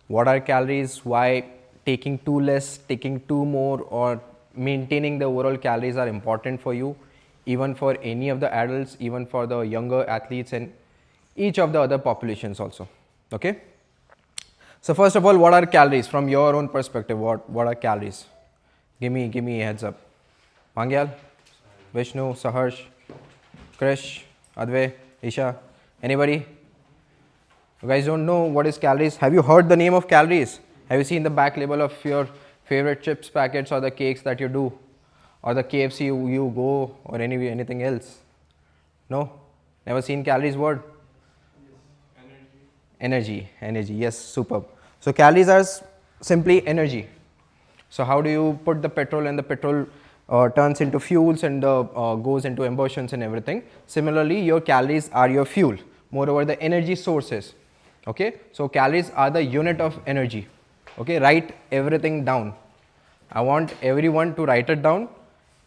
what are calories, why taking too less, taking too more, or maintaining the overall calories are important for you, even for any of the adults, even for the younger athletes and each of the other populations also. Okay. So first of all, what are calories from your own perspective? What are calories? Give me a heads up. Mangyal, Vishnu, Saharsh, Krish, Advay, Isha, anybody? You guys don't know what is calories? Have you heard the name of calories? Have you seen the back label of your favorite chips packets or the cakes that you do, or the KFC you go, or anything else? No? Never seen calories word? Energy, yes, superb. So calories are simply energy. So how do you put the petrol, and the petrol turns into fuels and goes into emulsions and everything. Similarly, your calories are your fuel. Moreover, the energy sources. Okay, so calories are the unit of energy. Okay, write everything down. I want everyone to write it down.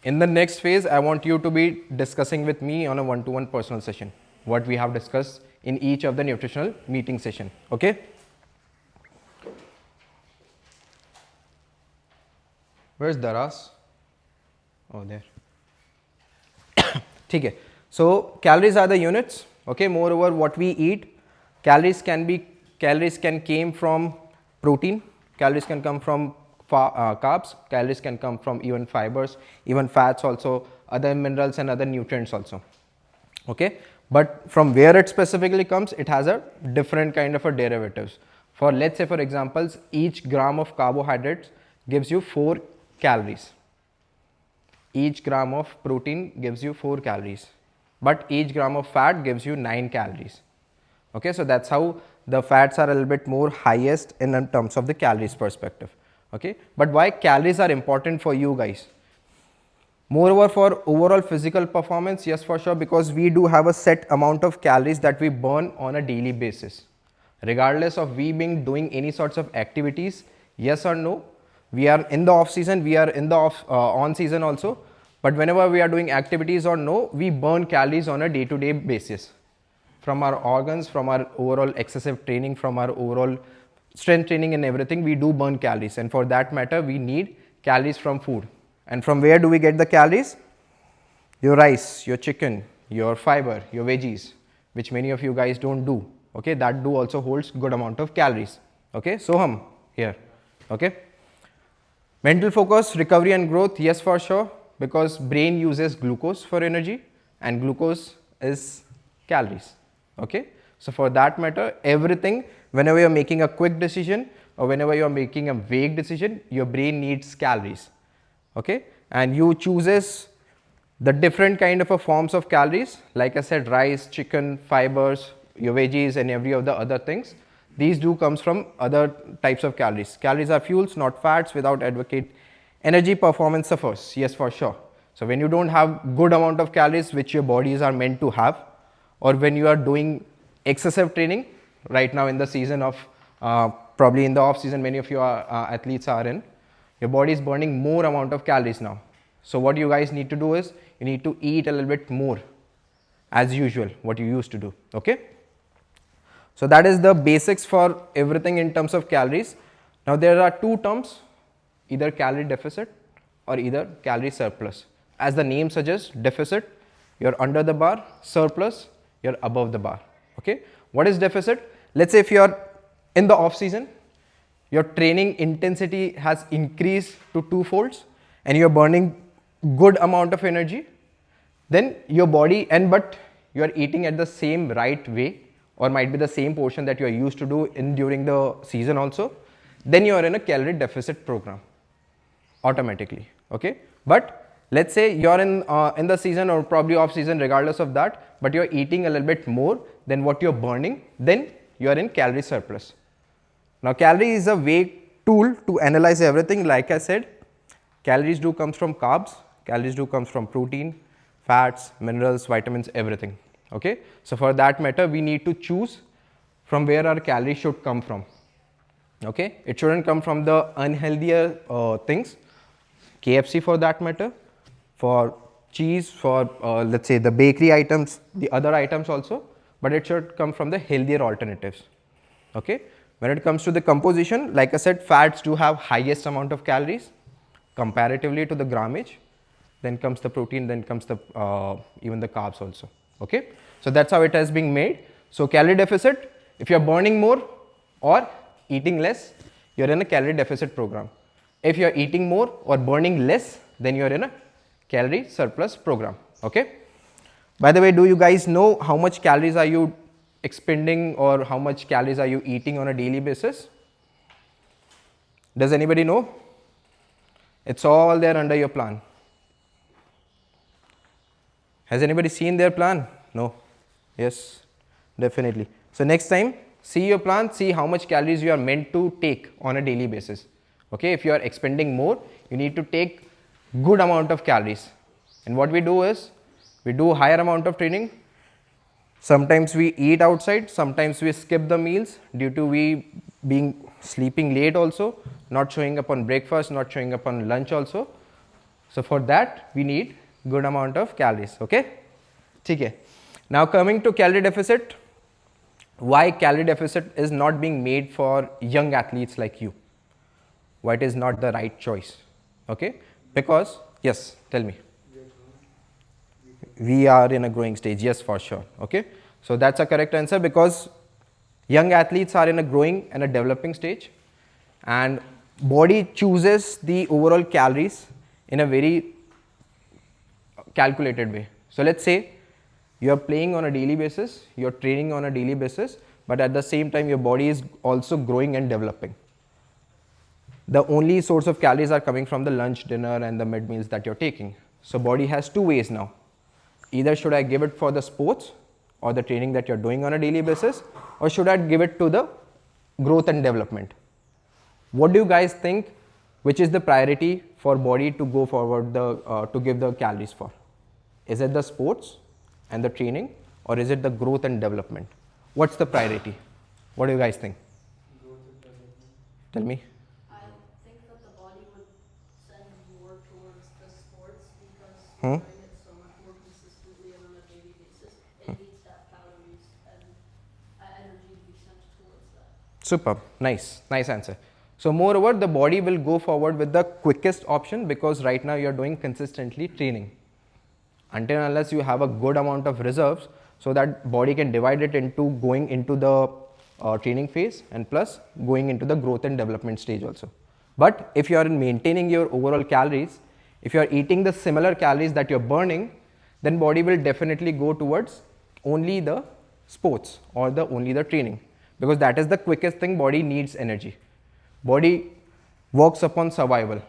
In the next phase, I want you to be discussing with me on a one-to-one personal session what we have discussed in each of the nutritional meeting session. Okay. Where's Daras? Oh, there. Okay. So calories are the units. Okay. Moreover, what we eat, calories can came from protein. Calories can come from carbs. Calories can come from even fibers, even fats also, other minerals and other nutrients also. Okay. But from where it specifically comes, it has a different kind of a derivatives. For let's say, for examples, each gram of carbohydrates gives you 4 calories. Each gram of protein gives you 4 calories, but each gram of fat gives you 9 calories. Okay, so that's how the fats are a little bit more highest in terms of the calories perspective. Okay, but why calories are important for you guys? Moreover, for overall physical performance, yes, for sure, because we do have a set amount of calories that we burn on a daily basis. Regardless of we being doing any sorts of activities, yes or no, we are in the off season, we are in the on season also, but whenever we are doing activities or no, we burn calories on a day-to-day basis. From our organs, from our overall excessive training, from our overall strength training and everything, we do burn calories, and for that matter, we need calories from food. And from where do we get the calories? Your rice, your chicken, your fiber, your veggies, which many of you guys don't do. Okay, that do also holds good amount of calories. Okay, Soham here. Okay. Mental focus, recovery and growth, yes, for sure, because brain uses glucose for energy and glucose is calories. Okay. So for that matter, everything, whenever you're making a quick decision or whenever you're making a vague decision, your brain needs calories. Okay, and you chooses the different kind of a forms of calories, like I said, rice, chicken, fibers, your veggies and every of the other things. These do comes from other types of calories. Calories are fuels, not fats. Without advocate, energy performance suffers, yes, for sure. So when you don't have good amount of calories which your bodies are meant to have, or when you are doing excessive training, right now in the season of probably in the off season, many of your athletes are in, your body is burning more amount of calories now. So what you guys need to do is you need to eat a little bit more as usual, what you used to do. Okay. So that is the basics for everything in terms of calories. Now there are two terms, either calorie deficit or either calorie surplus. As the name suggests, deficit, you're under the bar, surplus, you're above the bar. Okay. What is deficit? Let's say if you're in the off season, your training intensity has increased to 2 folds and you're burning good amount of energy, then your body, but you are eating at the same right way, or might be the same portion that you are used to do in during the season also, then you are in a calorie deficit program automatically. Okay. But let's say you are in the season or probably off season, regardless of that, but you are eating a little bit more than what you are burning, then you are in calorie surplus. Now calorie is a vague tool to analyze everything. Like I said, calories do comes from carbs, calories do comes from protein, fats, minerals, vitamins, everything. Okay. So for that matter, we need to choose from where our calories should come from. Okay. It shouldn't come from the unhealthier things, KFC for that matter, for cheese, for let's say the bakery items, the other items also, but it should come from the healthier alternatives. Okay. When it comes to the composition, like I said, fats do have highest amount of calories comparatively to the grammage. Then comes the protein, then comes the even the carbs also. Okay, so that's how it has been made. So calorie deficit, if you are burning more or eating less, you are in a calorie deficit program. If you are eating more or burning less, then you are in a calorie surplus program. Okay. By the way, do you guys know how much calories are you expending or how much calories are you eating on a daily basis? Does anybody know? It's all there under your plan. Has anybody seen their plan? No? Yes, definitely. So next time, see your plan, see how much calories you are meant to take on a daily basis. Okay, if you are expending more, you need to take good amount of calories. And what we do is, we do higher amount of training. Sometimes we eat outside, sometimes we skip the meals due to we being sleeping late also, not showing up on breakfast, not showing up on lunch also. So for that, we need good amount of calories. Okay, okay. Now coming to calorie deficit, why calorie deficit is not being made for young athletes like you? Why it is not the right choice? Okay, because yes, tell me. We are in a growing stage, yes, for sure. Okay, so that's a correct answer, because young athletes are in a growing and a developing stage, and body chooses the overall calories in a very calculated way. So let's say you are playing on a daily basis, you are training on a daily basis, but at the same time your body is also growing and developing. The only source of calories are coming from the lunch, dinner and the mid meals that you're taking. So body has two ways now. Either should I give it for the sports or the training that you're doing on a daily basis, or should I give it to the growth and development? What do you guys think, which is the priority for body to go forward to give the calories for? Is it the sports and the training, or is it the growth and development? What's the priority? What do you guys think? Growth and development. Tell me. I think that the body would send more towards the sports because Hmm? you're doing it so much more consistently and on a daily basis. It needs that calories and energy to be sent towards that. Superb. Nice. Nice answer. So moreover, the body will go forward with the quickest option, because right now you are doing consistently training. Until and unless you have a good amount of reserves, so that body can divide it into going into the training phase and plus going into the growth and development stage also. But if you are maintaining your overall calories, if you are eating the similar calories that you are burning, then body will definitely go towards only the sports or only the training, because that is the quickest thing. Body needs energy. Body works upon survival.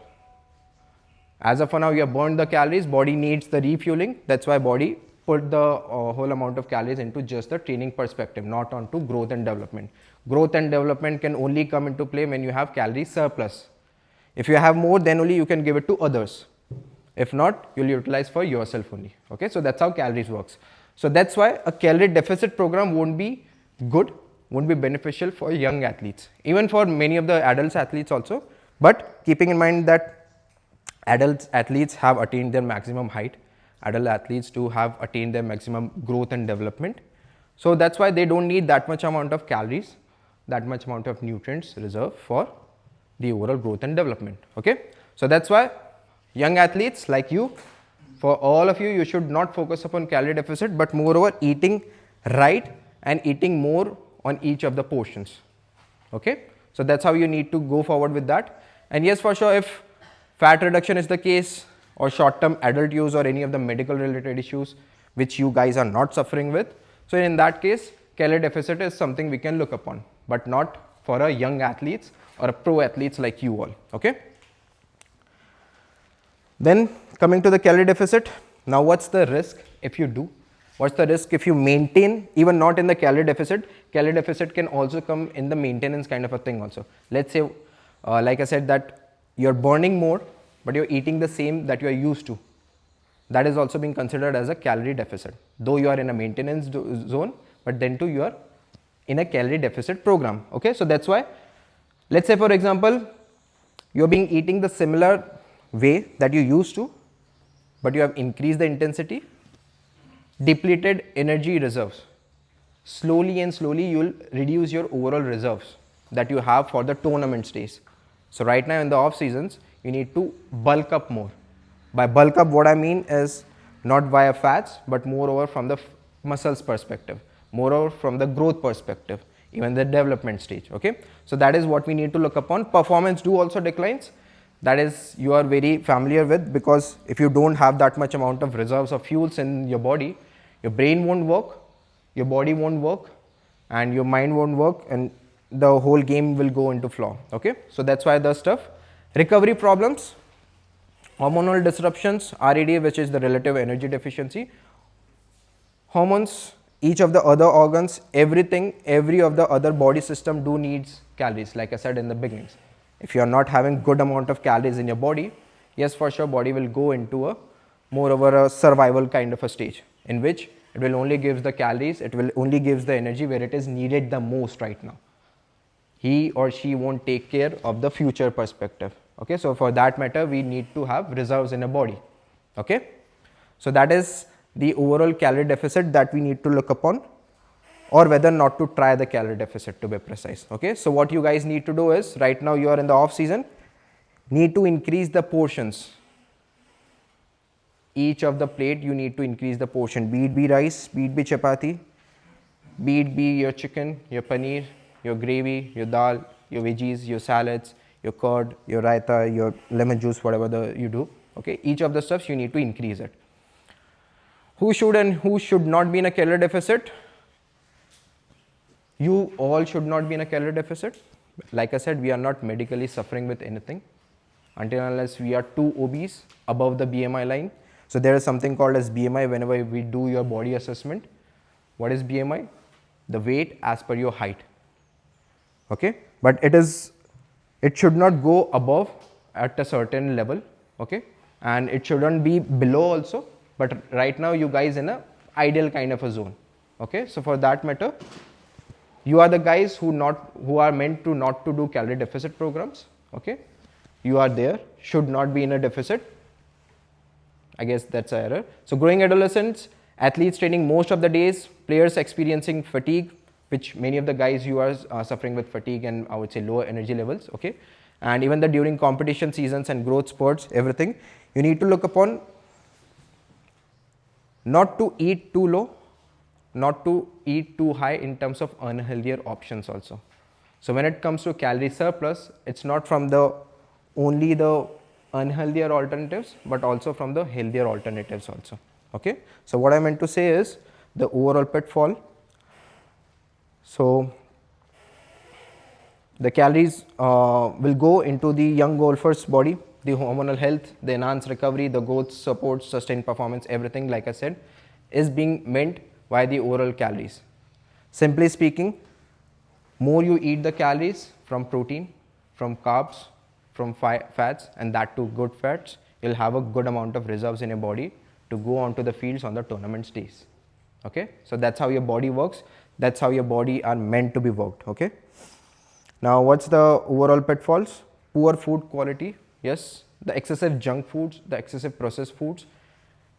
As of now, you have burned the calories, body needs the refueling. That's why body put the whole amount of calories into just the training perspective, not onto growth and development. Growth and development can only come into play when you have calorie surplus. If you have more, then only you can give it to others. If not, you'll utilize for yourself only. Okay, so that's how calories works. So that's why a calorie deficit program won't be good, won't be beneficial for young athletes, even for many of the adult athletes also. But keeping in mind that adult athletes have attained their maximum height, adult athletes too have attained their maximum growth and development. So that's why they don't need that much amount of calories, that much amount of nutrients reserved for the overall growth and development. Okay, so that's why young athletes like you, for all of you, you should not focus upon calorie deficit, but moreover eating right and eating more on each of the portions. Okay, so that's how you need to go forward with that. And yes, for sure, if fat reduction is the case, or short term adult use, or any of the medical related issues which you guys are not suffering with, so in that case calorie deficit is something we can look upon, but not for a young athletes or a pro athletes like you all. Okay, then coming to the calorie deficit, now what's the risk if you do? What's the risk if you maintain, even not in the calorie deficit? Calorie deficit can also come in the maintenance kind of a thing also. Let's say, like I said, that you're burning more, but you're eating the same that you are used to. That is also being considered as a calorie deficit. Though you are in a maintenance zone, but then too you are in a calorie deficit program. Okay, so that's why, let's say for example, you're being eating the similar way that you used to, but you have increased the intensity, depleted energy reserves. Slowly and slowly you will reduce your overall reserves. that you have for the tournament days. So right now in the off seasons, you need to bulk up more. By bulk up, what I mean is not via fats, but moreover from the muscles perspective, moreover from the growth perspective, even the development stage. Okay, so that is what we need to look upon. Performance do also declines. That is you are very familiar with, because if you don't have that much amount of reserves of fuels in your body, your brain won't work, your body won't work, and your mind won't work, and the whole game will go into flaw. Okay, so that's why the stuff. Recovery problems, hormonal disruptions, RED, which is the relative energy deficiency, hormones, each of the other organs, everything, every of the other body system do needs calories, like I said in the beginnings. If you are not having good amount of calories in your body, yes, for sure body will go into a more over a survival kind of a stage, in which it will only give the calories, it will only gives the energy where it is needed the most right now. He or she won't take care of the future perspective. Okay, so for that matter we need to have reserves in a body. Okay, so that is the overall calorie deficit that we need to look upon, or whether not to try the calorie deficit, to be precise. Okay, so what you guys need to do is, right now you are in the off season, need to increase the portions. Each of the plate you need to increase the portion, be it be rice, be it be chapati, be it be your chicken, your paneer, your gravy, your dal, your veggies, your salads, your curd, your raita, your lemon juice, whatever you do. Okay, each of the stuffs you need to increase it. Who should and who should not be in a calorie deficit? You all should not be in a calorie deficit. Like I said, we are not medically suffering with anything until unless we are too obese, above the BMI line. So there is something called as BMI whenever we do your body assessment. What is BMI? The weight as per your height. Okay, but it should not go above at a certain level. Okay, and it shouldn't be below also, but right now you guys in a ideal kind of a zone. Okay, so for that matter, you are the guys who are meant to not to do calorie deficit programs. Okay, you are there, should not be in a deficit. I guess that's an error. So growing adolescents, athletes training most of the days, players experiencing fatigue, which many of the guys you are suffering with fatigue and I would say lower energy levels. Okay, and even the during competition seasons and growth spurts, everything you need to look upon, not to eat too low, not to eat too high in terms of unhealthier options also. So when it comes to calorie surplus, it's not from the only the unhealthier alternatives, but also from the healthier alternatives also. Okay, so what I meant to say is the overall pitfall. So the calories will go into the young golfer's body, the hormonal health, the enhanced recovery, the growth support, sustained performance, everything like I said is being meant by the overall calories. Simply speaking, more you eat the calories from protein, from carbs, from fats, and that too good fats, you'll have a good amount of reserves in your body to go onto the fields on the tournament days. Okay, so that's how your body works, that's how your body are meant to be worked. Okay, now what's the overall pitfalls? Poor food quality, yes, the excessive junk foods, the excessive processed foods,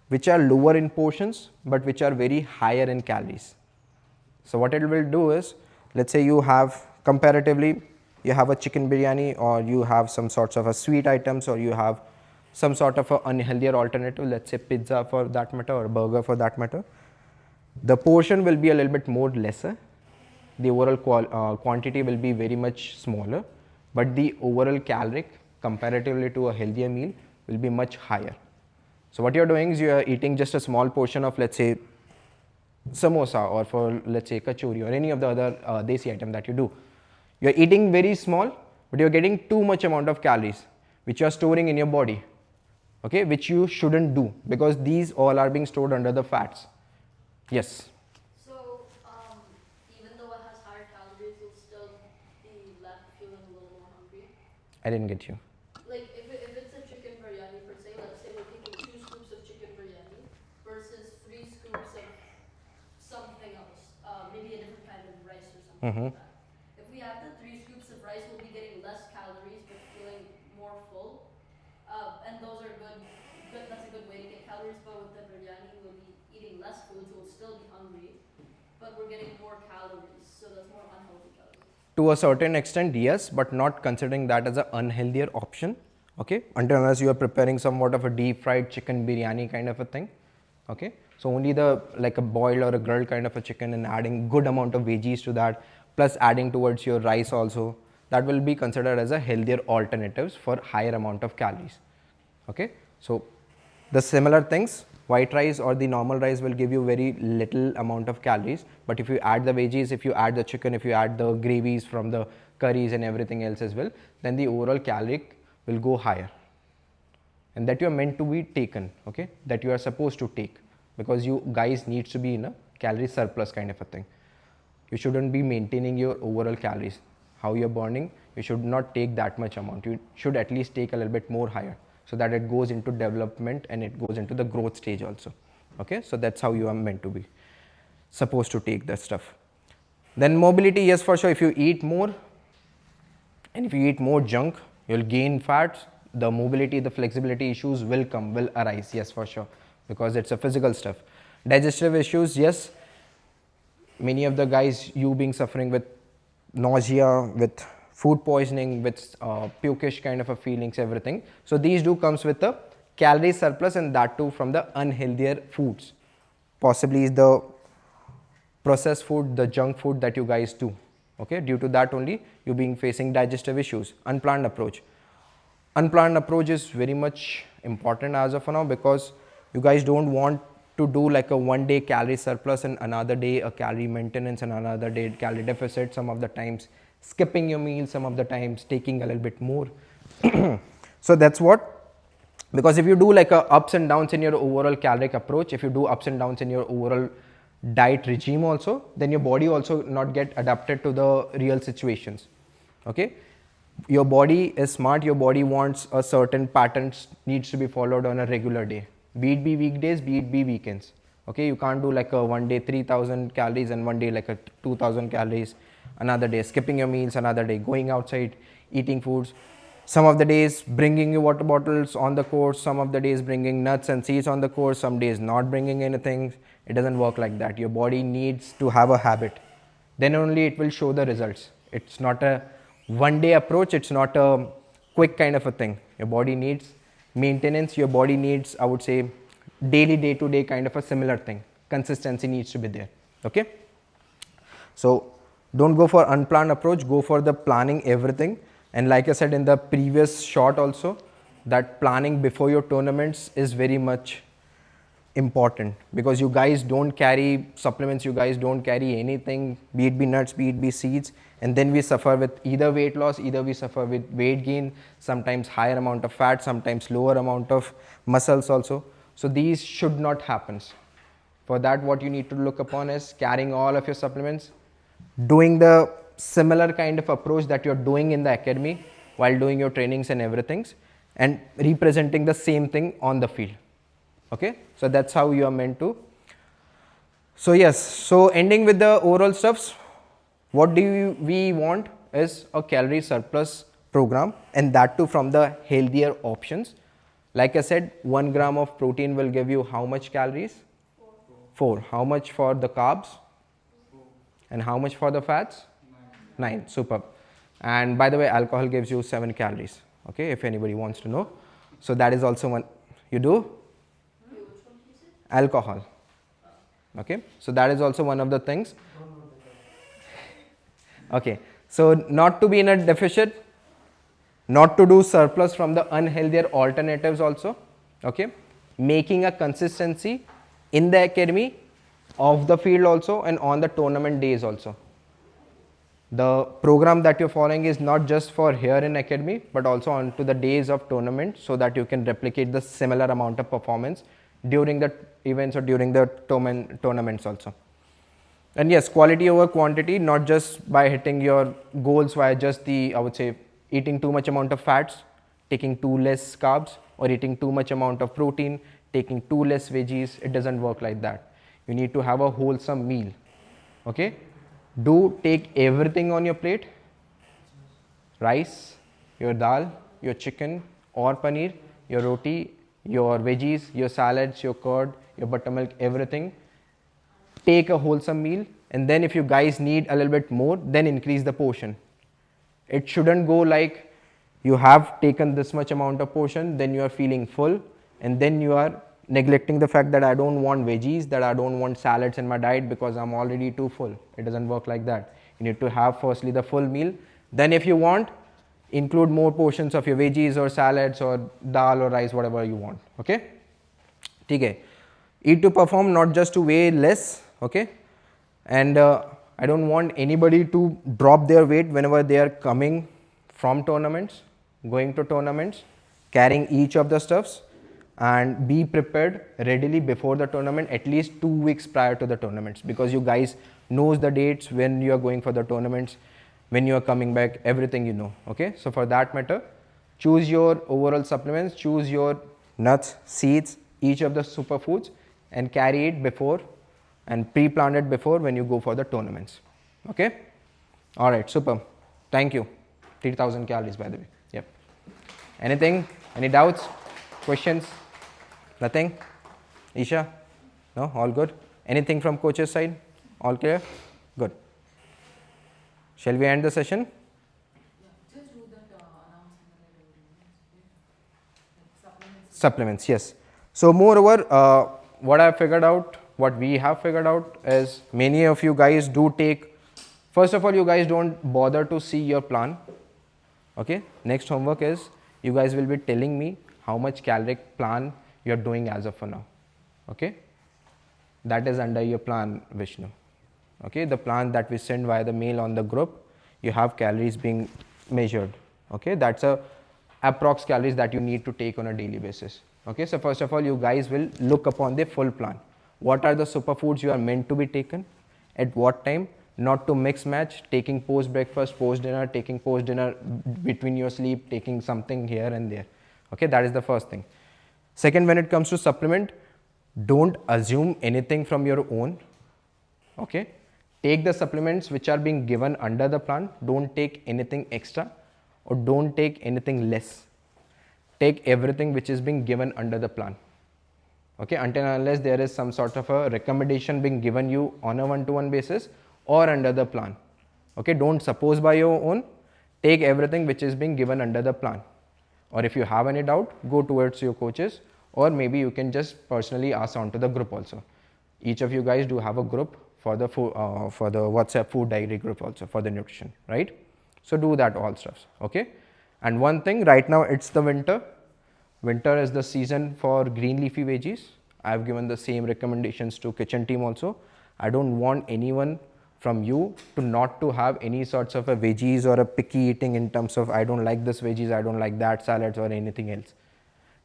which are lower in portions but which are very higher in calories. So what it will do is, let's say you have comparatively, you have a chicken biryani, or you have some sorts of a sweet items, or you have some sort of a unhealthier alternative, let's say pizza for that matter, or burger for that matter. The portion will be a little bit more lesser, the overall quantity will be very much smaller, but the overall caloric comparatively to a healthier meal will be much higher. So what you're doing is you are eating just a small portion of, let's say, samosa, or for let's say kachori, or any of the other desi item that you do. You're eating very small, but you're getting too much amount of calories which you're storing in your body. Okay, which you shouldn't do, because these all are being stored under the fats. Yes. So, even though it has higher calories, you'll still be left feeling a little more hungry. I didn't get you. Like, if it's a chicken biryani per se, let's say we're taking 2 scoops of chicken biryani versus 3 scoops of something else, maybe a different kind of rice or something like that. If we have the 3 scoops of rice, we'll be getting less calories but feeling more full. And those are good, that's a good way to get calories, but with the biryani, we'll be eating less food, so we'll still be hungry, but we're getting more calories, so that's more unhealthy calories. To a certain extent, yes, but not considering that as an unhealthier option. Okay, until unless you are preparing somewhat of a deep fried chicken biryani kind of a thing. Okay, so only the like a boiled or a grilled kind of a chicken and adding good amount of veggies to that, plus adding towards your rice also, that will be considered as a healthier alternatives for higher amount of calories. Okay, so the similar things, white rice or the normal rice will give you very little amount of calories, but if you add the veggies, if you add the chicken, if you add the gravies from the curries and everything else as well, then the overall caloric will go higher, and that you are meant to be taken. Okay, that you are supposed to take, because you guys needs to be in a calorie surplus kind of a thing. You shouldn't be maintaining your overall calories, how you're burning. You should not take that much amount. You should at least take a little bit more higher, so that it goes into development and it goes into the growth stage also. Okay, so that's how you are meant to be supposed to take that stuff. Then mobility, yes, for sure, if you eat more and if you eat more junk, you'll gain fats. The mobility, the flexibility issues will arise, yes, for sure, because it's a physical stuff. Digestive issues, yes, many of the guys, you being suffering with nausea, with food poisoning, with pukish kind of a feelings, everything. So these do comes with a calorie surplus, and that too from the unhealthier foods, possibly the processed food, the junk food that you guys do. Okay, due to that only you being facing digestive issues. Unplanned approach. Unplanned approach is very much important as of now, because you guys don't want to do like a 1 day calorie surplus and another day a calorie maintenance and another day calorie deficit, some of the times skipping your meals, some of the times taking a little bit more. So that's what, because if you do like a ups and downs in your overall caloric approach, if you do ups and downs in your overall diet regime also, then your body also not get adapted to the real situations. Okay, your body is smart, your body wants a certain patterns needs to be followed on a regular day, be it be weekdays, be it be weekends. Okay, you can't do like a 1 day 3000 calories and 1 day like a 2000 calories, another day skipping your meals, another day going outside eating foods, some of the days bringing your water bottles on the course, some of the days bringing nuts and seeds on the course, some days not bringing anything. It doesn't work like that. Your body needs to have a habit, then only it will show the results. It's not a 1 day approach, it's not a quick kind of a thing. Your body needs maintenance, your body needs, I would say, daily, day to day kind of a similar thing. Consistency needs to be there. Okay, so don't go for unplanned approach, go for the planning everything. And like I said in the previous shot also, that planning before your tournaments is very much important, because you guys don't carry supplements, you guys don't carry anything, be it be nuts, be it be seeds, and then we suffer with either weight loss, either we suffer with weight gain, sometimes higher amount of fat, sometimes lower amount of muscles also. So these should not happen. For that, what you need to look upon is carrying all of your supplements, doing the similar kind of approach that you're doing in the academy while doing your trainings and everything, and representing the same thing on the field. Okay, so that's how you are meant to. So yes, so ending with the overall stuffs, what we want is a calorie surplus program, and that too from the healthier options. Like I said, 1 gram of protein will give you how much calories? 4. How much for the carbs? 4. And how much for the fats? 9. Superb. And by the way, alcohol gives you 7 calories. Okay, if anybody wants to know. So that is also one. You do? Alcohol. Okay, so that is also one of the things. Okay, so not to be in a deficit, not to do surplus from the unhealthier alternatives also. Okay, making a consistency in the academy, off the field also, and on the tournament days also. The program that you're following is not just for here in academy, but also onto the days of tournament, so that you can replicate the similar amount of performance during the events or during the tournaments also. And yes, quality over quantity, not just by hitting your goals via just the, I would say, eating too much amount of fats, taking too less carbs, or eating too much amount of protein, taking too less veggies. It doesn't work like that. You need to have a wholesome meal. Okay, do take everything on your plate: rice, your dal, your chicken or paneer, your roti, your veggies, your salads, your curd, your buttermilk, everything. Take a wholesome meal, and then if you guys need a little bit more, then increase the portion. It shouldn't go like you have taken this much amount of portion, then you are feeling full, and then you are neglecting the fact that I don't want veggies, that I don't want salads in my diet because I'm already too full. It doesn't work like that. You need to have firstly the full meal, then if you want, include more portions of your veggies or salads or dal or rice, whatever you want. Okay, okay. Eat to perform, not just to weigh less. Okay, and I don't want anybody to drop their weight whenever they are coming from tournaments, going to tournaments, carrying each of the stuffs, and be prepared readily before the tournament, at least 2 weeks prior to the tournaments, because you guys knows the dates when you are going for the tournaments, when you are coming back, everything you know. Okay, so for that matter, choose your overall supplements, choose your nuts, seeds, each of the superfoods, and carry it before and pre-plan it before when you go for the tournaments. Okay, all right, super, thank you. 3000 calories, by the way. Yep. Anything, any doubts, questions? Nothing? Isha? No, all good? Anything from coach's side? All clear? Good. Shall we end the session? Just do that announcement. Supplements, yes. So moreover, what I figured out, what we have figured out is many of you guys do take, first of all, you guys don't bother to see your plan. Okay, next homework is you guys will be telling me how much caloric plan you are doing as of now. Okay, that is under your plan, Vishnu. Okay, the plan that we send via the mail on the group, you have calories being measured. Okay, that's a approx calories that you need to take on a daily basis. Okay, so first of all, you guys will look upon the full plan. What are the superfoods you are meant to be taken, at what time, not to mix match, taking post breakfast, post dinner, taking post dinner between your sleep, taking something here and there. Okay, that is the first thing. Second, when it comes to supplement, don't assume anything from your own. Okay, take the supplements which are being given under the plan, don't take anything extra or don't take anything less. Take everything which is being given under the plan. Okay, until and unless there is some sort of a recommendation being given you on a one-to-one basis or under the plan. Okay, don't suppose by your own, take everything which is being given under the plan. Or if you have any doubt, go towards your coaches, or maybe you can just personally ask onto the group also. Each of you guys do have a group for the WhatsApp food diary group also for the nutrition, right? So do that all stuff. Okay, and one thing, right now it's the winter. Winter is the season for green leafy veggies. I have given the same recommendations to kitchen team also. I don't want anyone from you to not to have any sorts of a veggies or a picky eating in terms of I don't like this veggies, I don't like that salads or anything else.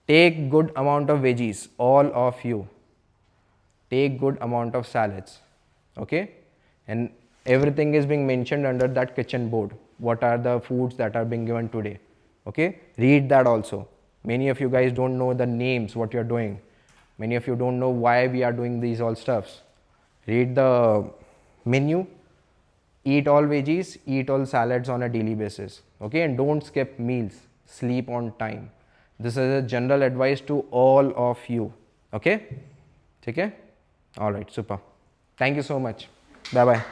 Take good amount of veggies, all of you. Take good amount of salads. Okay, and everything is being mentioned under that kitchen board. What are the foods that are being given today? Okay, read that also. Many of you guys don't know the names, what you're doing. Many of you don't know why we are doing these all stuffs. Read the menu, eat all veggies, eat all salads on a daily basis. Okay, and don't skip meals, sleep on time. This is a general advice to all of you. Okay, okay, all right, super. Thank you so much. Bye bye.